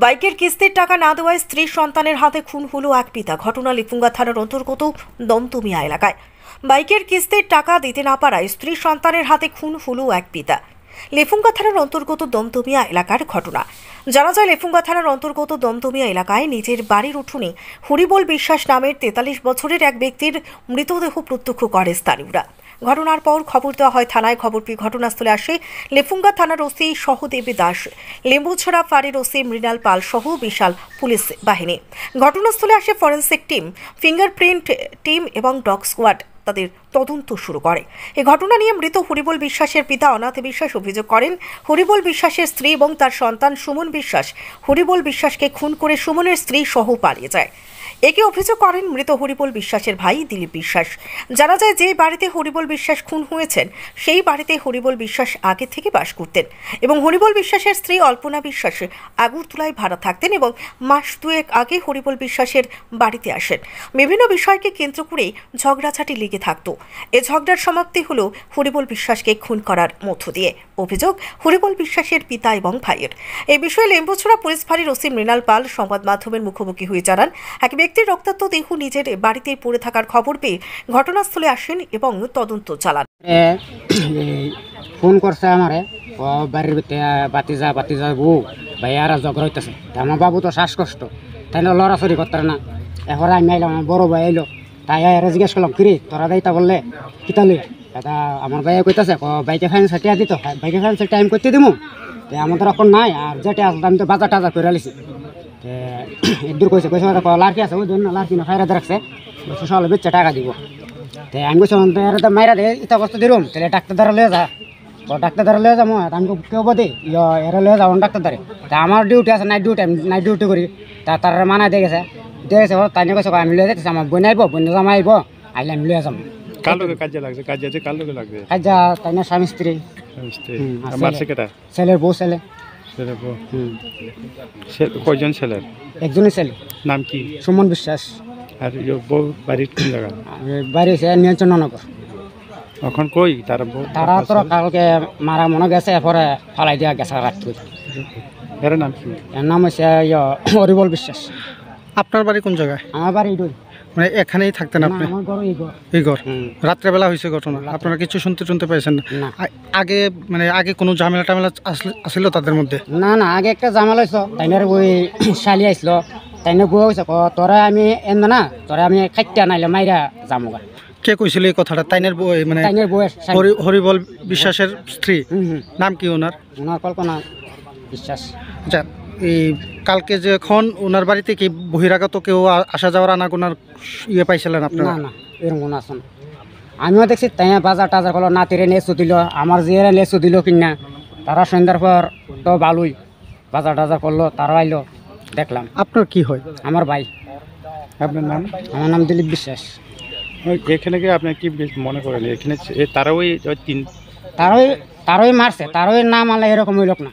বাইকের কিস্তির টাকা না দেওয়ায় স্ত্রী সন্তানের হাতে খুন হলো এক পিতা। ঘটনা লেফুঙ্গা থানার অন্তর্গত দমদমিয়া এলাকায়। বাইকের কিস্তির টাকা দিতে না পারায় স্ত্রী সন্তানের হাতে খুন হলো এক পিতা। লেফুঙ্গা থানার অন্তর্গত দমদমিয়া এলাকার ঘটনা। জানা যায়, লেফুঙ্গা থানার অন্তর্গত দমদমিয়া এলাকায় নিজের বাড়ির উঠোনে হরিবল বিশ্বাস নামের 43 বছরের এক ব্যক্তির মৃতদেহ প্রত্যক্ষ করে স্থানীয়রা। ঘটনার পর খবর দেওয়া হয় থানায়। খবর পেয়ে ঘটনাস্থলে আসে লেফুঙ্গা থানার ওসি সহদেবী দাস, লেম্বুছড়া ফাঁড়ির ওসি মৃণাল পাল সহ বিশাল পুলিশ বাহিনী। ঘটনাস্থলে আসে ফরেন্সিক টিম, ফিঙ্গারপ্রিন্ট টিম এবং ডগ স্কোয়াড। তাদের তদন্ত শুরু করে। এই ঘটনা নিয়ে মৃত হরিবল বিশ্বাসের পিতা অনাথ বিশ্বাস অভিযোগ করেন, হরিবল বিশ্বাসের স্ত্রী এবং তার সন্তান সুমন বিশ্বাস হরিবল বিশ্বাসকে খুন করে সুমনের স্ত্রী সহ পালিয়ে যায়। একে অভিযোগ করেন মৃত হরিবল বিশ্বাসের ভাই দিলীপ বিশ্বাস। জানা যায়, যে বাড়িতে হরিবল বিশ্বাস খুন হয়েছেন সেই বাড়িতে হরিবল বিশ্বাস আগে থেকে বাস করতেন এবং হরিবল বিশ্বাসের স্ত্রী অল্পনা বিশ্বাস আগরতলায় ভাড়া থাকতেন এবং মাস দুয়েক আগে হরিবল বিশ্বাসের বাড়িতে আসেন। বিভিন্ন বিষয়কে কেন্দ্র করে ঝগড়াঝাটি লেগে থাকত। এ ঝগড়ার সমাপ্তি হলো হরিবল বিশ্বাসকে খুন করার মধ্য দিয়ে। অভিযোগ হরিবল বিশ্বাসের পিতা এবং ভাইয়ের। এই বিষয়ে লেম্বুছড়া পুলিশ ফাঁড়ির ওসি মৃণাল পাল সংবাদ মাধ্যমের মুখোমুখি হয়ে জানান, এক ব্যক্তির রক্তাক্ত দেহ নিজের বাড়িতে পড়ে থাকার খবর পেয়ে ঘটনাস্থলে আসেন এবং তদন্ত চালান। ফোন করছে আমারে, বাড়ির ভিতরে বাতি যা বউ ভাইয়ারা ঝগড়া হইতেছে। আমার বাবু তো শ্বাসকষ্ট, তাই না লড়াচড়ি করতে না। এখন আমি আইলাম, আমার বড় ভাই আইলো, তাই জিজ্ঞেস করলাম, কিরে তোরা দায়িত্ব বললে কিতালি এটা আমার ভাইয়া কইতেছে বাইকে ফাইন্যান্স টিয়া দিত, বাইকে ফাইন্যান্স টাইম করতে দিব। তো আমাদের এখন নাই, আর যেটা আসলে আমি তো বাজার টাজার করে আলিছি। দূর কইছে লাড়কি আছে, ওই জন্য লাড়কি না ফাইরা রাখছে, সকালে বেচে টাকা দিব। তো আমি বলছিলাম মাইরা দে ইতা বস্তু দিরুম, তাহলে ডাক্তার দ্বারা লয়ে যা। ডাক্তার দ্বারা লয়ে যাবো, আমি কেউ বদে এরা লয়ে যাবো ডাক্তার দ্বারে। তা আমার ডিউটি আছে, নাইট ডিউটি করি। তার মানা দিয়ে গেছে তাই নিয়ে কইছে আমি লয়ে যাচ্ছি, আমার বই আইব, বই জামা আইব, আইলে আমি লয়ে যাবো। কাজা তাই না স্বামী স্ত্রী, ছেলের বউ ছেলে। কয়জন ছেলের? একজনই ছেলে। নাম কি? সুমন বিশ্বাস। আর বউ বাড়ির কোন জায়গা? বাড়ি নিয়ন্ত্রণনগর। এখন কই তারা তো কালকে মারা মনে গেছে, এরপরে ফালাই দেওয়া গেছে রাখতে। এর নাম কি? এর নাম হচ্ছে হরিবল বিশ্বাস। আপনার বাড়ি কোন জায়গায়? আমার বাড়ি ইডুই। মানে এখানেই থাকতেন আপনি? এই ঘর রাত্রেবেলা হয়েছে ঘটনা, আপনারা কিছু শুনতে পাইছেন না? আগে কোনো ঝামেলা টামেলা আসছিল তাদের মধ্যে? না, আগে একটা ঝামেলা হয়েছিল, তাইনের ওই শালি আসছিল, তাইনে বউ হয়েছে তোরা আমি এনে না, তোরা আমি খাইতে নাইলে মাইরা যামোগা। কে কইছিল এই কথাটা? তাইনের বউ, মানে হরিবল বিশ্বাসের স্ত্রী। নাম কি ওনার? কল্পনা বিশ্বাস। আচ্ছা, এই কালকে যখন ওনার বাড়িতে কি বহিরাগত কেউ আসা যাওয়ার আনাগোনার পাইছিলেন আপনারা? না, এরকম আসুন আমিও দেখছি। তাই বাজার টাজার করলো, নাতিরে লেচু দিল, আমার জিয়েরা লেচু দিল কিনা। তারা সন্ধ্যার পর তো ভালোই বাজার টাজার করলো, তারা আইলো, দেখলাম। আপনার কি হয়? আমার ভাই। আপনার নাম? আমার নাম দিলীপ বিশ্বাস। এখানে কি আপনি কি মনে করেন এখানে তারাই মারছে, তারাই নাম আলে এরকম হইল না।